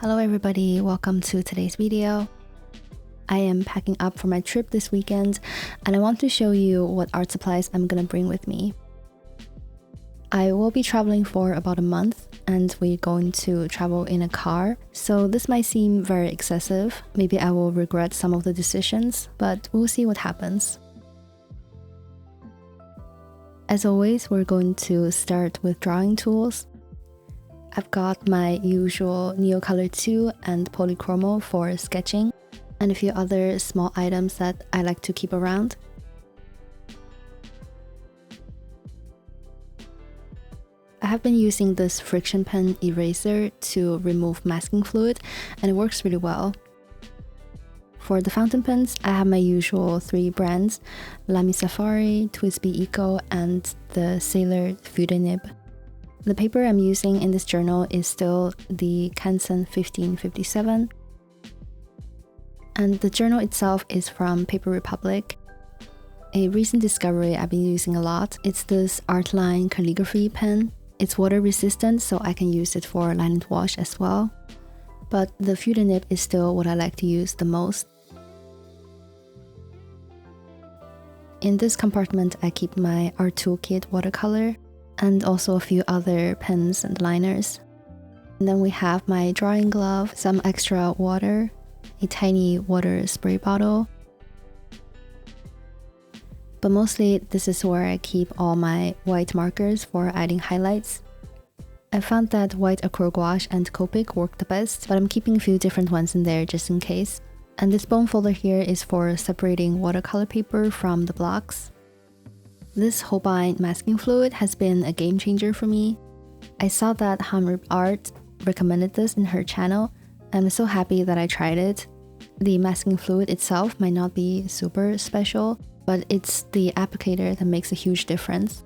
Hello everybody, welcome to today's video. I am packing up for my trip this weekend and I want to show you what art supplies I'm gonna bring with me. I will be traveling for about a month and we're going to travel in a car, so this might seem very excessive. Maybe I will regret some of the decisions, but we'll see what happens. As always, we're going to start with drawing tools. I've got my usual neocolor 2 and polychromo for sketching, and a few other small items that I like to keep around. I have been using this frixion pen eraser to remove masking fluid, and it works really well. For the fountain pens, I have my usual 3 brands: Lamy Safari, Twisbi Eco, and the Sailor Fude nib. The paper I'm using in this journal is still the Canson 1557. And the journal itself is from Paper Republic. A recent discovery I've been using a lot, it's this artline calligraphy pen. It's water resistant, so I can use it for line and wash as well. But the Fude nib is still what I like to use the most. In this compartment, I keep my art toolkit watercolor, and also a few other pens and liners. And then we have my drawing glove, some extra water, a tiny water spray bottle. But mostly this is where I keep all my white markers for adding highlights. I found that white acryl gouache and copic work the best, but I'm keeping a few different ones in there just in case. And this bone folder here is for separating watercolor paper from the blocks. This holbein masking fluid has been a game changer for me. I saw that Hammer Art recommended this in her channel, and I'm so happy that I tried it. The masking fluid itself might not be super special, but it's the applicator that makes a huge difference.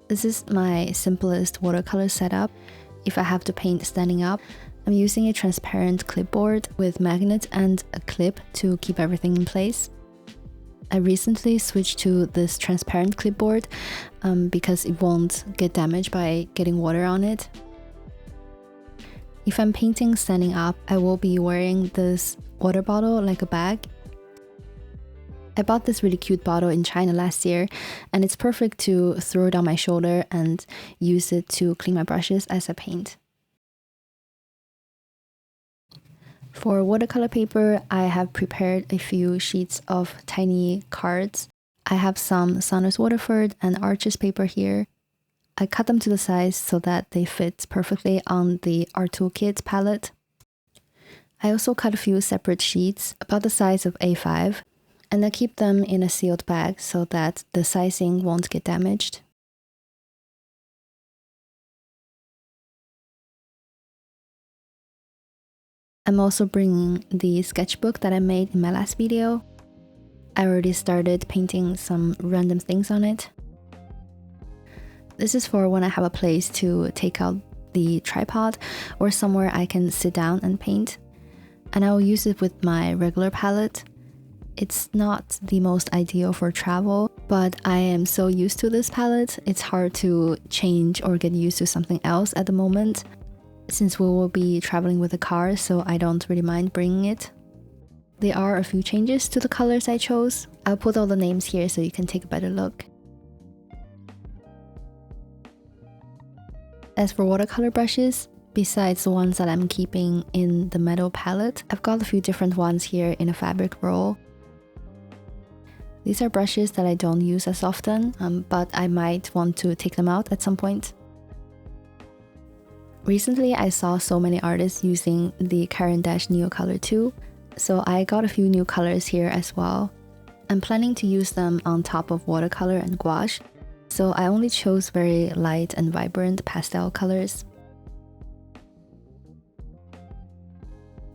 This is my simplest watercolor setup. If I have to paint standing up, I'm using a transparent clipboard with magnet and a clip to keep everything in place. I recently switched to this transparent clipboard because it won't get damaged by getting water on it. If I'm painting standing up, I will be wearing this water bottle like a bag. I bought this really cute bottle in China last year, and it's perfect to throw it on my shoulder and use it to clean my brushes as I paint. For watercolor paper, I have prepared a few sheets of tiny cards. I have some Saunders Waterford and Arches paper here. I cut them to the size so that they fit perfectly on the Art Toolkit palette. I also cut a few separate sheets about the size of A5, and I keep them in a sealed bag so that the sizing won't get damaged. I'm also bringing the sketchbook that I made in my last video. I already started painting some random things on it. This is for when I have a place to take out the tripod or somewhere I can sit down and paint. And I will use it with my regular palette. It's not the most ideal for travel, but I am so used to this palette, it's hard to change or get used to something else at the moment. Since we will be traveling with a car, so I don't really mind bringing it. There are a few changes to the colors I chose. I'll put all the names here so you can take a better look. As for watercolor brushes, besides the ones that I'm keeping in the metal palette, I've got a few different ones here in a fabric roll. These are brushes that I don't use as often, but I might want to take them out at some point. Recently, I saw so many artists using the Caran neocolor 2, so I got a few new colors here as well. I'm planning to use them on top of watercolor and gouache, so I only chose very light and vibrant pastel colors.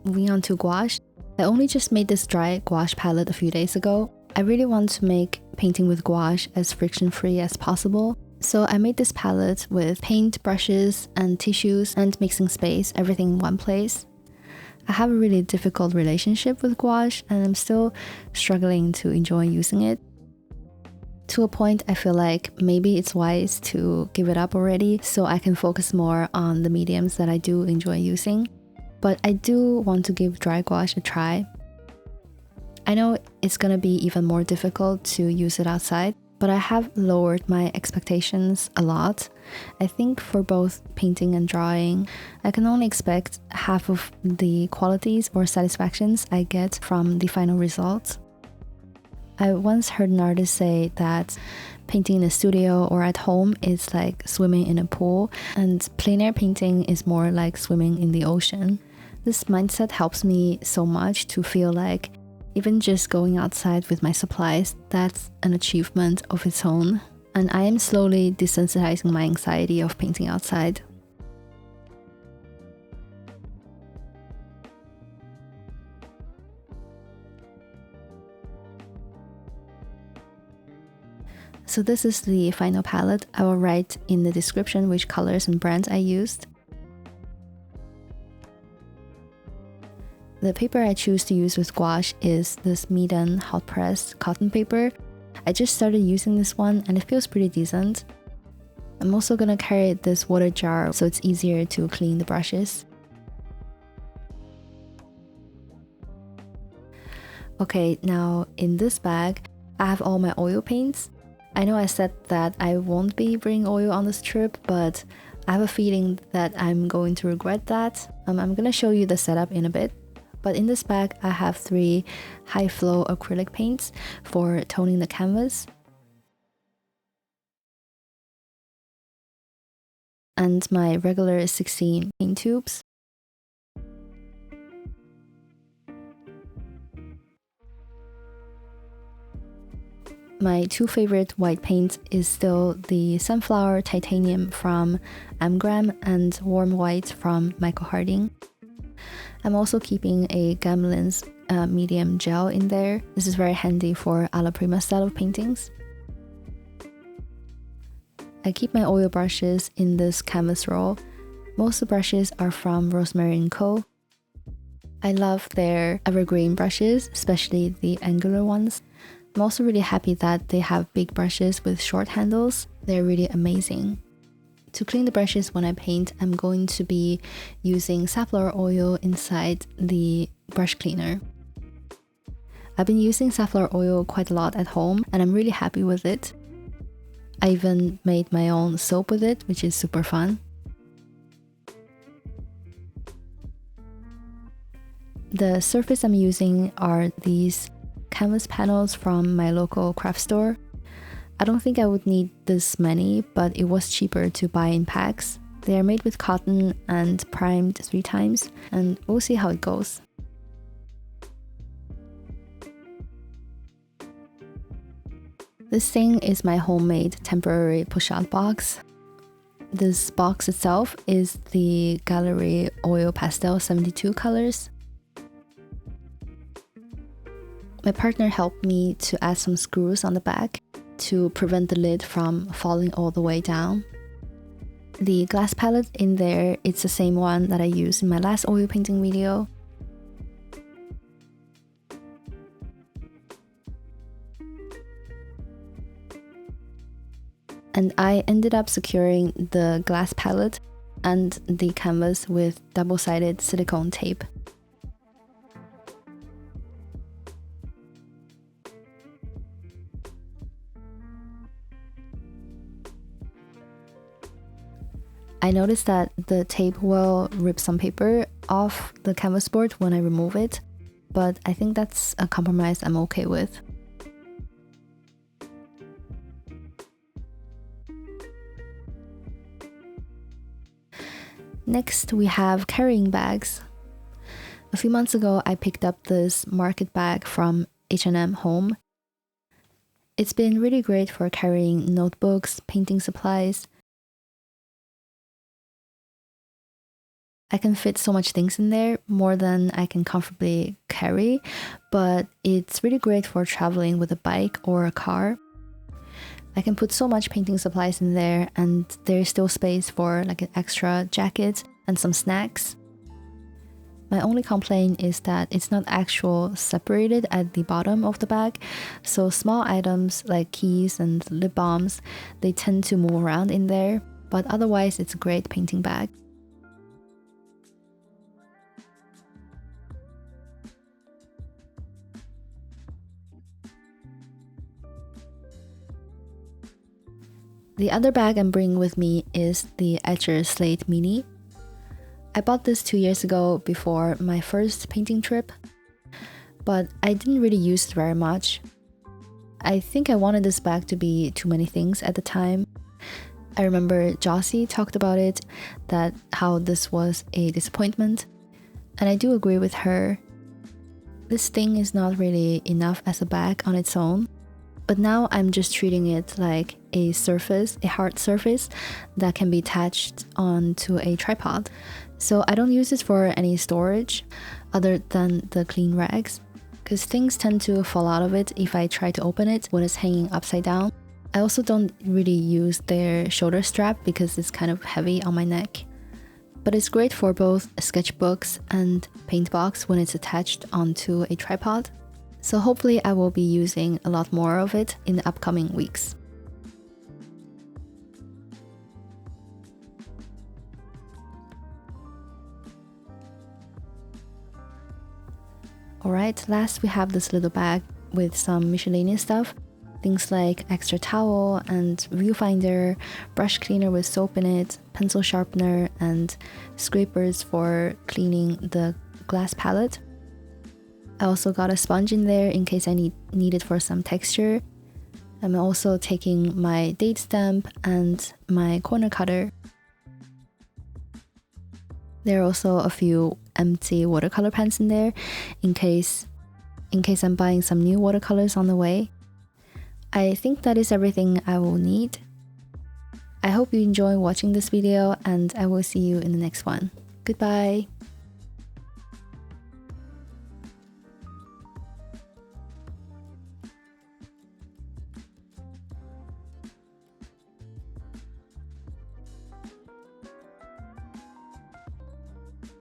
Moving on to gouache, I only just made this dry gouache palette a few days ago. I really want to make painting with gouache as friction-free as possible. So I made this palette with paint, brushes, and tissues and mixing space, everything in one place. I have a really difficult relationship with gouache and I'm still struggling to enjoy using it. To a point, I feel like maybe it's wise to give it up already so I can focus more on the mediums that I do enjoy using. But I do want to give dry gouache a try. I know it's gonna be even more difficult to use it outside, but I have lowered my expectations a lot. I think for both painting and drawing, I can only expect half of the qualities or satisfactions I get from the final results. I once heard an artist say that painting in a studio or at home is like swimming in a pool, and plein air painting is more like swimming in the ocean. This mindset helps me so much to feel like even just going outside with my supplies, that's an achievement of its own. And I am slowly desensitizing my anxiety of painting outside. So this is the final palette. I will write in the description which colors and brands I used. The paper I choose to use with gouache is this Medan hot press cotton paper. I just started using this one and it feels pretty decent. I'm also gonna carry this water jar so it's easier to clean the brushes. Okay, now in this bag, I have all my oil paints. I know I said that I won't be bringing oil on this trip, but I have a feeling that I'm going to regret that. I'm gonna show you the setup in a bit. But in this bag, I have 3 high flow acrylic paints for toning the canvas. And my regular 16 paint tubes. My 2 favorite white paints is still the Sunflower Titanium from Amgram and Warm White from Michael Harding. I'm also keeping a Gamelin's medium gel in there. This is very handy for alla prima style of paintings. I keep my oil brushes in this canvas roll. Most of the brushes are from Rosemary & Co. I love their evergreen brushes, especially the angular ones. I'm also really happy that they have big brushes with short handles. They're really amazing. To clean the brushes when I paint, I'm going to be using safflower oil inside the brush cleaner. I've been using safflower oil quite a lot at home and I'm really happy with it. I even made my own soap with it, which is super fun. The surface I'm using are these canvas panels from my local craft store. I don't think I would need this many, but it was cheaper to buy in packs. They are made with cotton and primed 3 times, and we'll see how it goes. This thing is my homemade temporary pochade box. This box itself is the Gallery Oil Pastel 72 colors. My partner helped me to add some screws on the back to prevent the lid from falling all the way down. The glass palette in there, it's the same one that I used in my last oil painting video. And I ended up securing the glass palette and the canvas with double-sided silicone tape. I noticed that the tape will rip some paper off the canvas board when I remove it, but I think that's a compromise I'm okay with. Next, we have carrying bags. A few months ago, I picked up this market bag from H&M Home. It's been really great for carrying notebooks, painting supplies. I can fit so much things in there, more than I can comfortably carry, but it's really great for traveling with a bike or a car. I can put so much painting supplies in there, and there's still space for like an extra jacket and some snacks. My only complaint is that it's not actually separated at the bottom of the bag, so small items like keys and lip balms, they tend to move around in there, but otherwise it's a great painting bag. The other bag I'm bringing with me is the etchr Slate Mini. I bought this 2 years ago before my first painting trip, but I didn't really use it very much. I think I wanted this bag to be too many things at the time. I remember Jossie talked about it, that how this was a disappointment, and I do agree with her. This thing is not really enough as a bag on its own, but now I'm just treating it like a surface, a hard surface that can be attached onto a tripod. So I don't use it for any storage other than the clean rags, because things tend to fall out of it if I try to open it when it's hanging upside down. I also don't really use their shoulder strap because it's kind of heavy on my neck. But it's great for both sketchbooks and paint box when it's attached onto a tripod. So hopefully I will be using a lot more of it in the upcoming weeks. Alright, last we have this little bag with some miscellaneous stuff. Things like extra towel and viewfinder, brush cleaner with soap in it, pencil sharpener, and scrapers for cleaning the glass palette. I also got a sponge in there in case I need it for some texture. I'm also taking my date stamp and my corner cutter. There are also a few empty watercolor pens in there in case I'm buying some new watercolors on the way. I think that is everything I will need. I hope you enjoy watching this video, and I will see you in the next one. Goodbye!